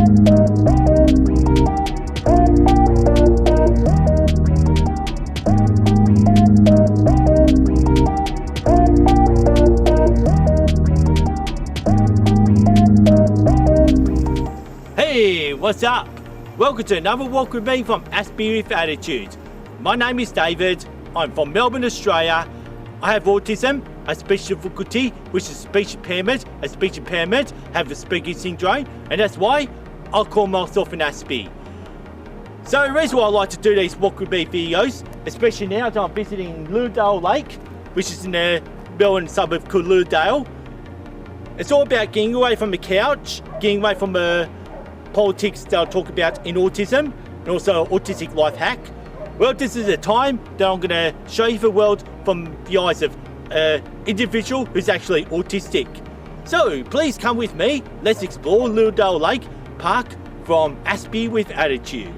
Hey, what's up? Welcome to another walk with me from Aspie with Attitude. My name is David. I'm from Melbourne, Australia. I have autism, a speech difficulty, which is speech impairment. A speech impairment, have the speaking syndrome, and that's why I call myself an Aspie. So the reason why I like to do these walk with me videos, especially now that I'm visiting Lilydale Lake, which is in the Melbourne suburb called Lilydale. It's all about getting away from the couch, getting away from the politics that I'll talk about in autism, and also an autistic life hack. Well, this is a time that I'm going to show you the world from the eyes of an individual who's actually autistic. So please come with me, let's explore Lilydale Lake Park from Aspie with Attitude.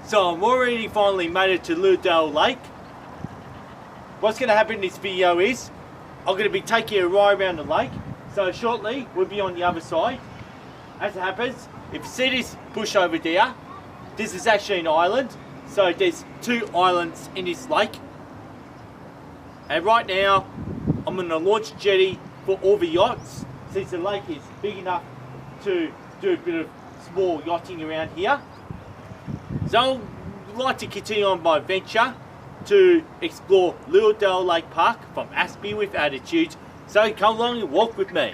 So I've already finally made it to Lilydale Lake. What's going to happen in this video is I'm going to be taking a ride around the lake. So shortly we'll be on the other side. As it happens, if you see this bush over there, this is actually an island. So there's two islands in this lake. And right now I'm on a launch jetty for all the yachts, since the lake is big enough to do a bit of small yachting around here. So I'd like to continue on my venture to explore Lilydale Lake Park from Aspie with Attitude. So come along and walk with me.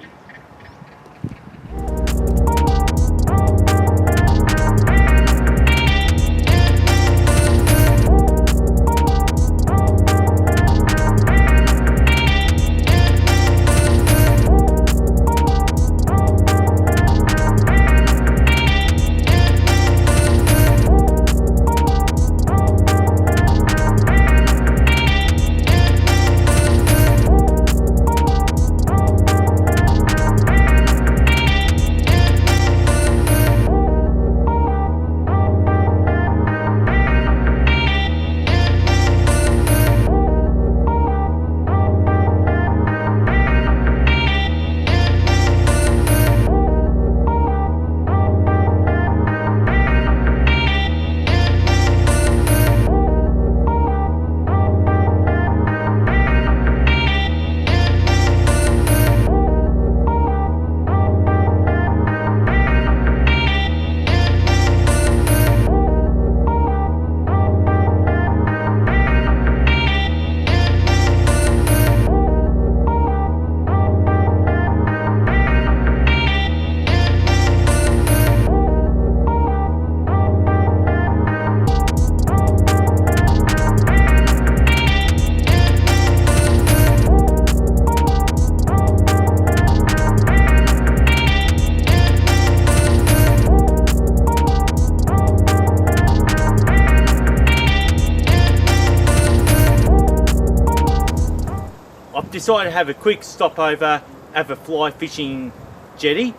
Decided to have a quick stopover at the fly fishing jetty.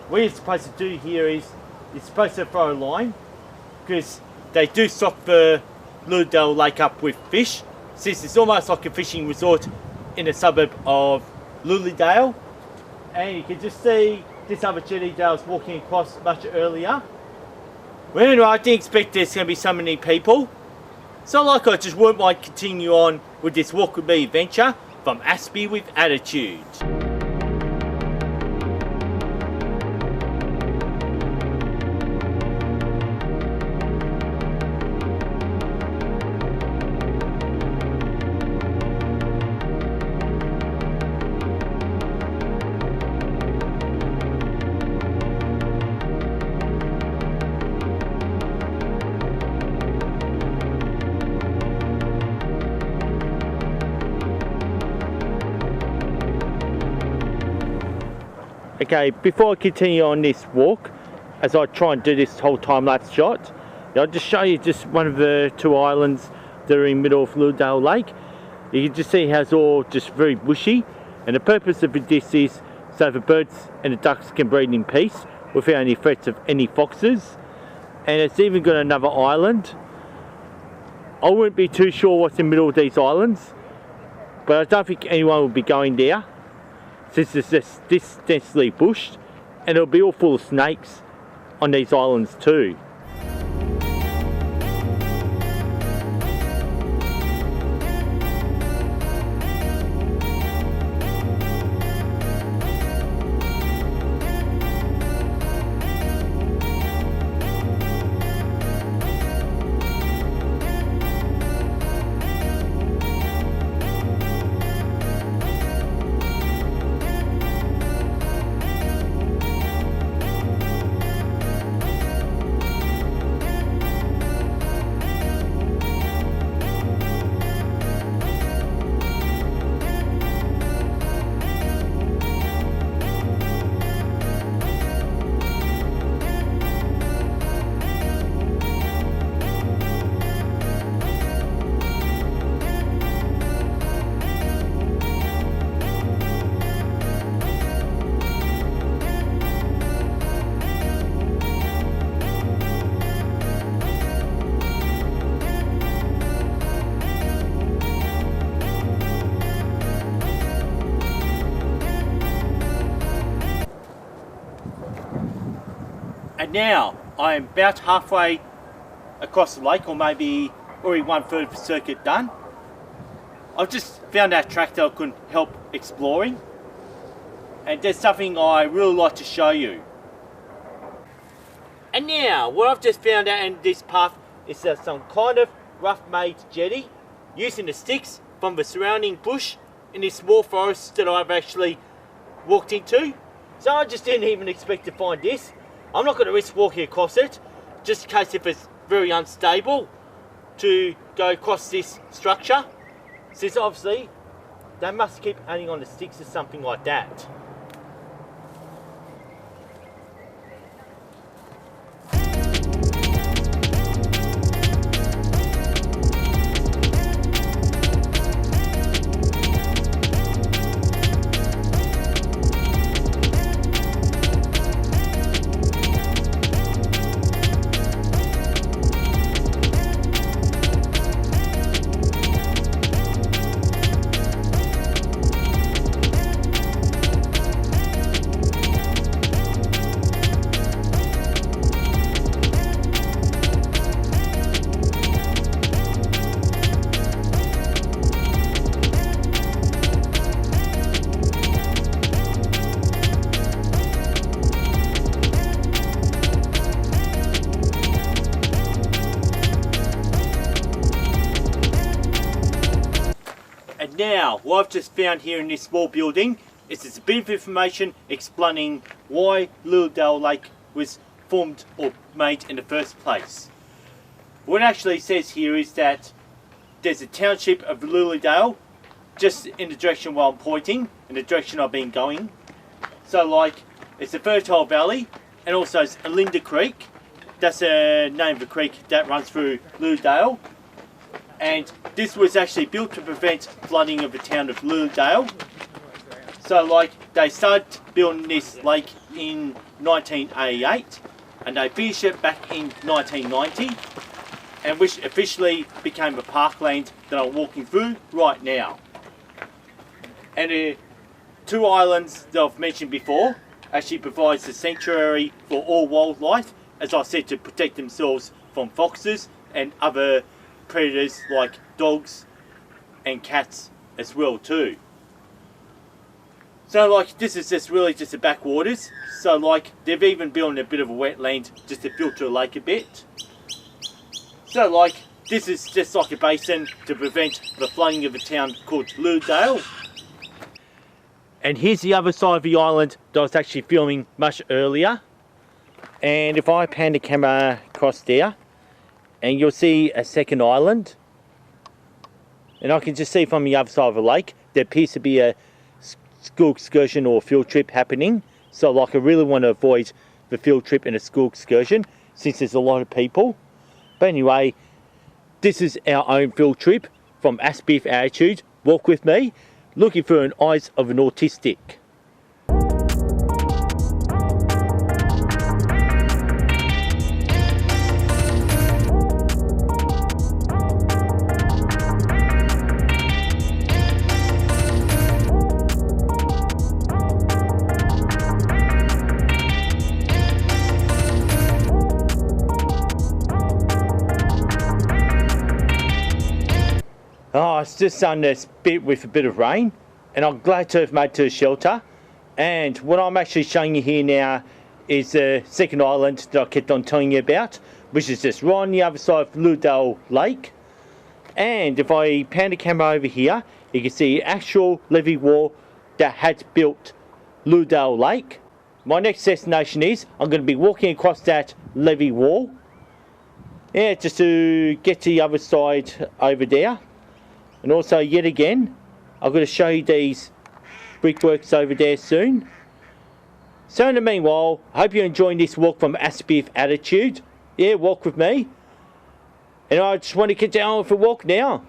What you're supposed to do here is you're supposed to throw a line, because they do stock the Lilydale Lake up with fish, since it's almost like a fishing resort in the suburb of Lilydale. And you can just see this other jetty that I was walking across much earlier. Well, anyway, I didn't expect there's going to be so many people. So like I just won't mind continue on with this walk with me adventure from Aspie with Attitude. Okay, before I continue on this walk, as I try and do this whole time-lapse shot, I'll just show you just one of the two islands that are in the middle of Lilydale Lake. You can just see how it's all just very bushy, and the purpose of this is so the birds and the ducks can breed in peace without any threats of any foxes. And it's even got another island. I wouldn't be too sure what's in the middle of these islands, but I don't think anyone will be going there since it's just this densely bushed, and it'll be all full of snakes on these islands too. And now I am about halfway across the lake, or maybe already 1/3 of the circuit done. I've just found that track that I couldn't help exploring, and there's something I really like to show you. And now what I've just found out in this path is some kind of rough made jetty using the sticks from the surrounding bush in this small forest that I've actually walked into. So I just didn't even expect to find this. I'm not going to risk walking across it, just in case if it's very unstable to go across this structure, since obviously they must keep hanging on the sticks or something like that. And now, what I've just found here in this small building is there's a bit of information explaining why Lilydale Lake was formed or made in the first place. What it actually says here is that there's a township of Lilydale just in the direction where I'm pointing, in the direction I've been going. So like, it's a fertile valley, and also it's Linda Creek. That's the name of the creek that runs through Lilydale. And this was actually built to prevent flooding of the town of Lilydale. So like, they started building this lake in 1988, and they finished it back in 1990, and which officially became a parkland that I'm walking through right now. And the two islands that I've mentioned before actually provides a sanctuary for all wildlife, as I said, to protect themselves from foxes and other predators like dogs and cats as well too. So like, this is just really just the backwaters. So like, they've even built a bit of a wetland just to filter the lake a bit. So like, this is just like a basin to prevent the flooding of a town called Lilydale. And here's the other side of the island that I was actually filming much earlier. And if I pan the camera across there, and you'll see a second island. And I can just see from the other side of the lake, there appears to be a school excursion or field trip happening So like I really want to avoid the field trip and a school excursion since there's a lot of people. But anyway, this is our own field trip from Aspie with Attitude. Walk with me, looking through the eyes of an autistic. Oh, it's just starting to spit with a bit of rain, and I'm glad to have made to the shelter. And what I'm actually showing you here now is the second island that I kept on telling you about, which is just right on the other side of Lilydale Lake. And if I pan the camera over here, you can see the actual levee wall that had built Lilydale Lake. My next destination is I'm going to be walking across that levee wall, yeah, just to get to the other side over there. And also, yet again, I'm going to show you these brickworks over there soon. So in the meanwhile, I hope you're enjoying this walk from Aspie with Attitude. Yeah, walk with me. And I just want to get down for a walk now.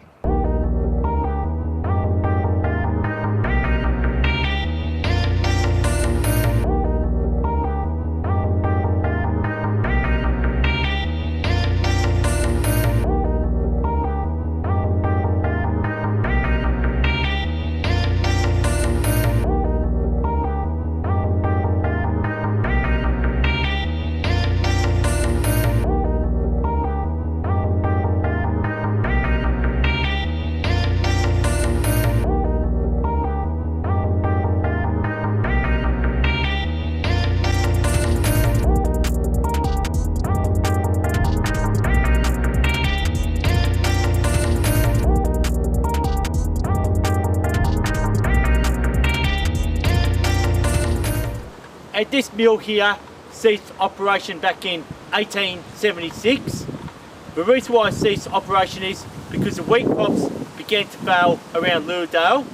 And this mill here ceased operation back in 1876. The reason why it ceased operation is because the wheat crops began to fail around Lilydale.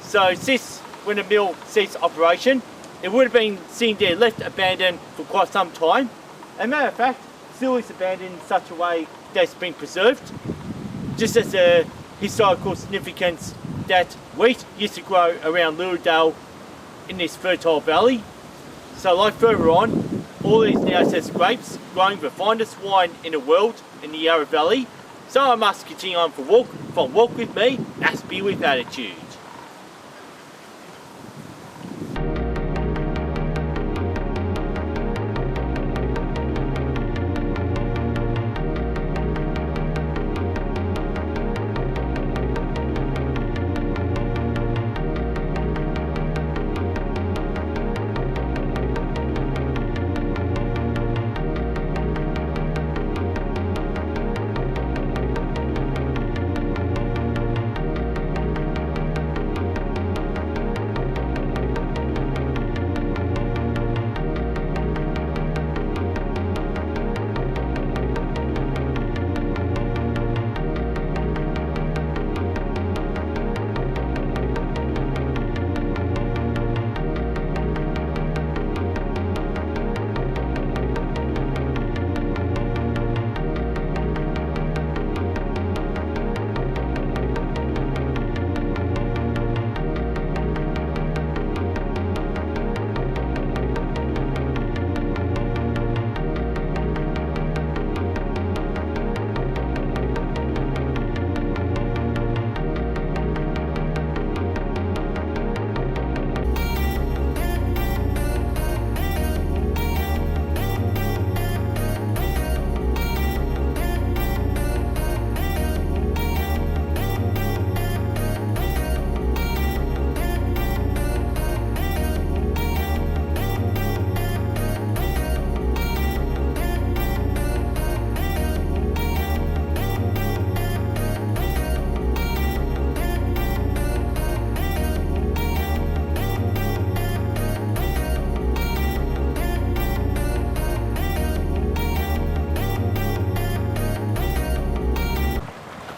So since when the mill ceased operation, it would have been seen there left abandoned for quite some time. As a matter of fact, still is abandoned in such a way that it's been preserved. Just as a historical significance that wheat used to grow around Lilydale in this fertile valley. So like further on, all these now says grapes growing the finest wine in the world in the Yarra Valley. So I must continue on for walk from Walk With Me, Aspie with Attitude.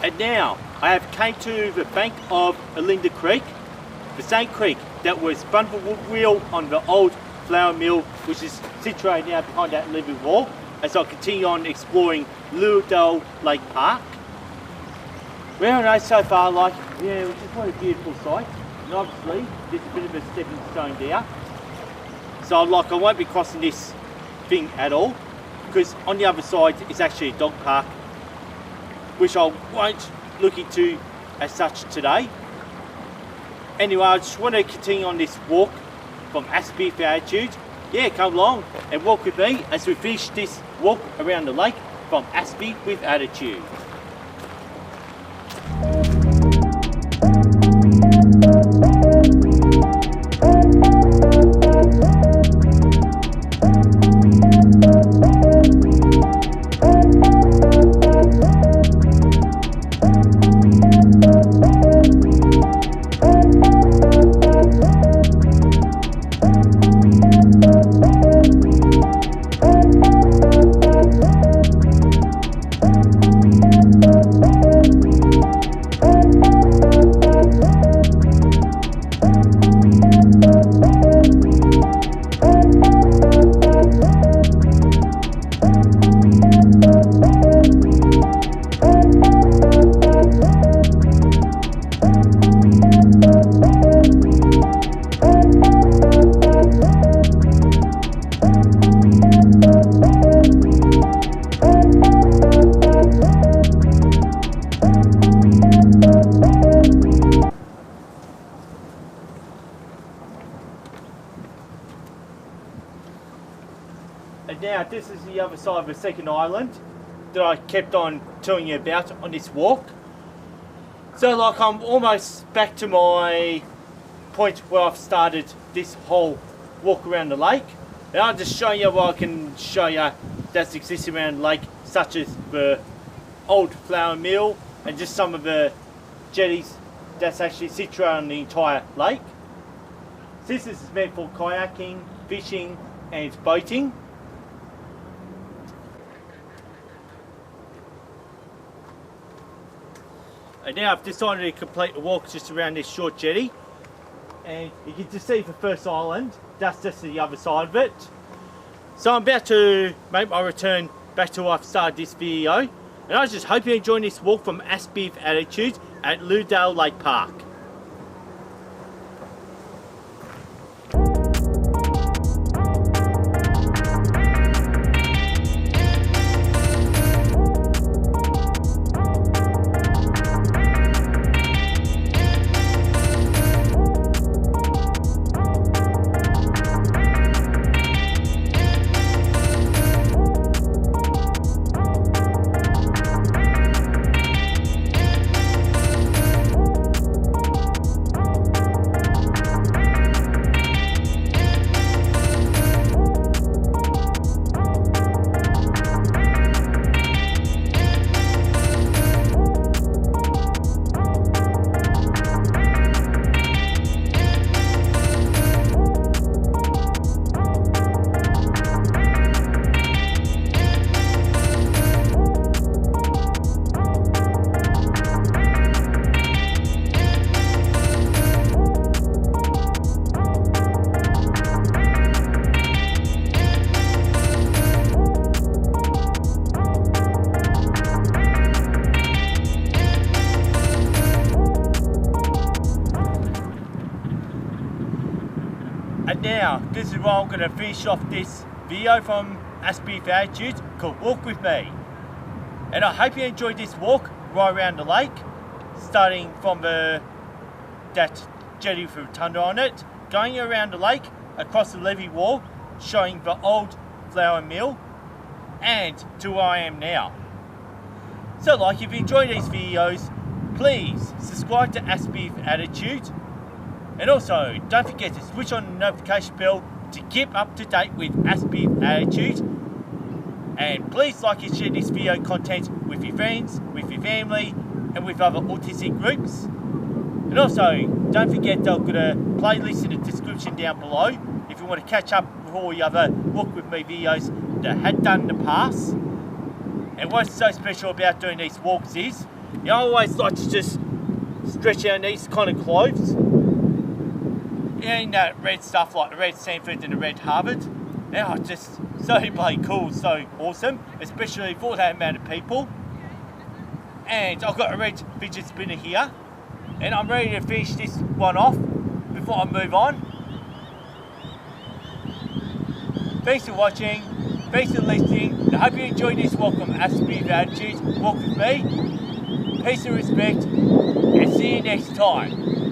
And now I have came to the bank of Olinda Creek, the same creek that was front of the wheel on the old flour mill, which is situated now behind that living wall, as I continue on exploring Lilydale Lake Park. Well, no, so far, like, yeah, which is quite a beautiful sight. And obviously, there's a bit of a stepping stone there. So, like, I won't be crossing this thing at all, because on the other side is actually a dog park, which I won't look into as such today. Anyway, I just want to continue on this walk from Aspie for Attitude. Yeah, come along and walk with me as we finish this walk around the lake from Aspie with Attitude. And now this is the other side of the second island that I kept on telling you about on this walk. So like I'm almost back to my point where I've started this whole walk around the lake. And I'll just show you what I can show you that exists around the lake, such as the old flour mill and just some of the jetties that's actually situated on the entire lake. This is meant for kayaking, fishing and boating. And now I've decided to complete the walk just around this short jetty. And you can just see the first island, that's just the other side of it. So I'm about to make my return back to where I've started this video. And I just hope you're enjoying this walk from Aspie with Attitude at Lilydale Lake Park. And now, this is where I'm going to finish off this video from Aspie with Attitude called Walk With Me. And I hope you enjoyed this walk right around the lake, starting from that jetty with a tundra on it, going around the lake, across the levee wall, showing the old flour mill, and to where I am now. So like, if you enjoyed these videos, please subscribe to Aspie with Attitude. And also, don't forget to switch on the notification bell to keep up to date with Aspie with Attitude. And please like and share this video content with your friends, with your family, and with other autistic groups. And also, don't forget I've got a playlist in the description down below if you want to catch up with all the other Walk With Me videos that I had done in the past. And what's so special about doing these walks is, I always like to just stretch out these kind of clothes. in that red stuff like the red Stanford and the red Harvard. Now it's just so bloody cool, so awesome, especially for that amount of people. And I've got a red fidget spinner here, and I'm ready to finish this one off before I move on. Thanks for watching, thanks for listening, and I hope you enjoyed this walk from Aspie with Attitudes. Walk with me. Peace and respect, and see you next time.